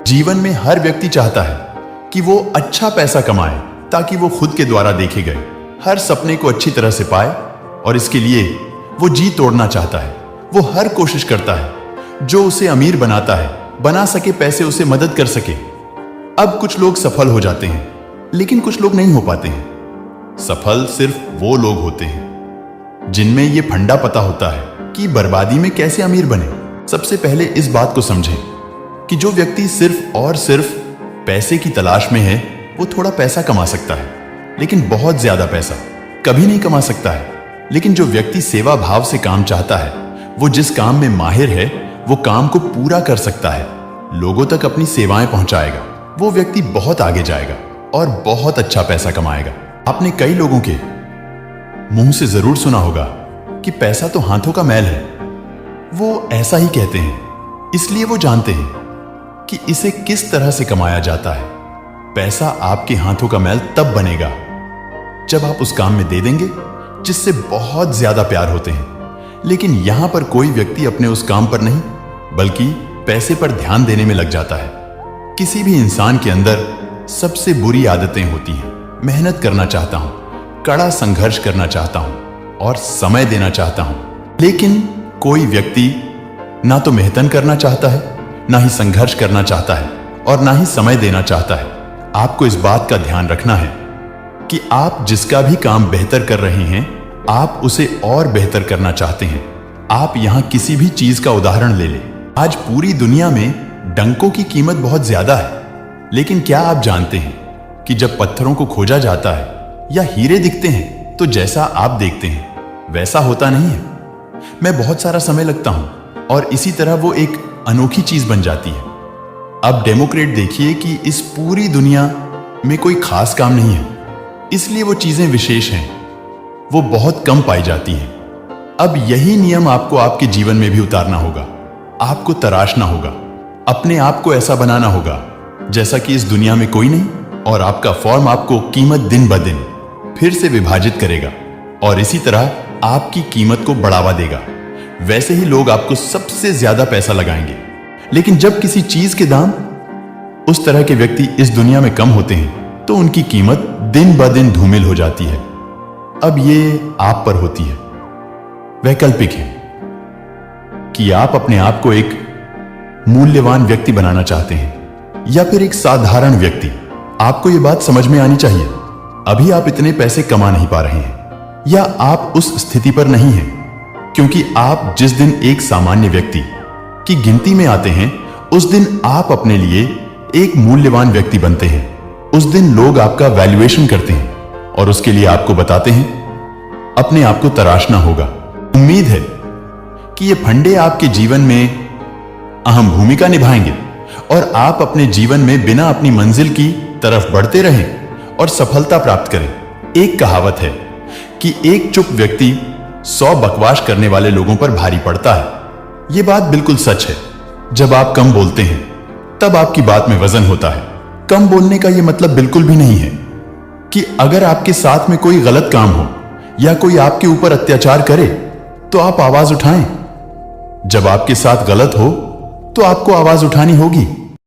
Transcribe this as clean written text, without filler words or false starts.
जीवन में हर व्यक्ति चाहता है कि वो अच्छा पैसा कमाए ताकि वो खुद के द्वारा देखे गए हर सपने को अच्छी तरह से पाए, और इसके लिए वो जी तोड़ना चाहता है। वो हर कोशिश करता है जो उसे अमीर बनाता है, बना सके पैसे उसे मदद कर सके। अब कुछ लोग सफल हो जाते हैं, लेकिन कुछ लोग नहीं हो पाते हैं। सफल सिर्फ वो लोग होते हैं जिनमें ये फंडा पता होता है कि बर्बादी में कैसे अमीर बने। सबसे पहले इस बात को समझें कि जो व्यक्ति सिर्फ और सिर्फ पैसे की तलाश में है वो थोड़ा पैसा कमा सकता है, लेकिन बहुत ज्यादा पैसा कभी नहीं कमा सकता है। लेकिन जो व्यक्ति सेवा भाव से काम चाहता है, वो जिस काम में माहिर है वो काम को पूरा कर सकता है, लोगों तक अपनी सेवाएं पहुंचाएगा, वो व्यक्ति बहुत आगे जाएगा और बहुत अच्छा पैसा कमाएगा। आपने कई लोगों के मुंह से जरूर सुना होगा कि पैसा तो हाथों का मैल है। वो ऐसा ही कहते हैं इसलिए वो जानते हैं कि इसे किस तरह से कमाया जाता है। पैसा आपके हाथों का मैल तब बनेगा जब आप उस काम में दे देंगे जिससे बहुत ज्यादा प्यार होते हैं। लेकिन यहां पर कोई व्यक्ति अपने उस काम पर नहीं बल्कि पैसे पर ध्यान देने में लग जाता है। किसी भी इंसान के अंदर सबसे बुरी आदतें होती हैं। मेहनत करना चाहता हूं, कड़ा संघर्ष करना चाहता हूं और समय देना चाहता हूं, लेकिन कोई व्यक्ति ना तो मेहनत करना चाहता है, ना ही संघर्ष करना चाहता है और ना ही समय देना चाहता है। आपको इस बात का ध्यान रखना है कि आप जिसका भी काम बेहतर कर रहे हैं, आप उसे और बेहतर करना चाहते हैं। आप यहां किसी भी चीज का उदाहरण ले लें। आज पूरी दुनिया में डंकों की कीमत बहुत ज्यादा है, लेकिन क्या आप जानते हैं कि जब पत्थरों को खोजा जाता है या हीरे दिखते हैं तो जैसा आप देखते हैं वैसा होता नहीं है। मैं बहुत सारा समय लगता हूं और इसी तरह वो एक अनोखी चीज बन जाती है। अब डेमोक्रेट देखिए कि इस पूरी दुनिया में कोई खास काम नहीं है, इसलिए वो चीजें विशेष हैं, वो बहुत कम पाई जाती हैं। अब यही नियम आपको आपके जीवन में भी उतारना होगा। आपको तराशना होगा, अपने आप को ऐसा बनाना होगा जैसा कि इस दुनिया में कोई नहीं, और आपका फॉर्म आपको कीमत दिन ब दिन फिर से विभाजित करेगा और इसी तरह आपकी कीमत को बढ़ावा देगा। वैसे ही लोग आपको सबसे ज्यादा पैसा लगाएंगे, लेकिन जब किसी चीज के दाम उस तरह के व्यक्ति इस दुनिया में कम होते हैं तो उनकी कीमत दिन ब दिन धूमिल हो जाती है। अब ये आप पर होती है। वैकल्पिक है कि आप अपने आप को एक मूल्यवान व्यक्ति बनाना चाहते हैं या फिर एक साधारण व्यक्ति। आपको यह बात समझ में आनी चाहिए, अभी आप इतने पैसे कमा नहीं पा रहे हैं या आप उस स्थिति पर नहीं हैं, क्योंकि आप जिस दिन एक सामान्य व्यक्ति की गिनती में आते हैं उस दिन आप अपने लिए एक मूल्यवान व्यक्ति बनते हैं। उस दिन लोग आपका वैल्यूएशन करते हैं और उसके लिए आपको बताते हैं अपने आप को तराशना होगा। उम्मीद है कि ये फंडे आपके जीवन में अहम भूमिका निभाएंगे और आप अपने जीवन में बिना अपनी मंजिल की तरफ बढ़ते रहें और सफलता प्राप्त करें। एक कहावत है कि एक चुप व्यक्ति 100 बकवास करने वाले लोगों पर भारी पड़ता है। यह बात बिल्कुल सच है। जब आप कम बोलते हैं तब आपकी बात में वजन होता है। कम बोलने का यह मतलब बिल्कुल भी नहीं है कि अगर आपके साथ में कोई गलत काम हो या कोई आपके ऊपर अत्याचार करे तो आप आवाज उठाएं। जब आपके साथ गलत हो तो आपको आवाज उठानी होगी।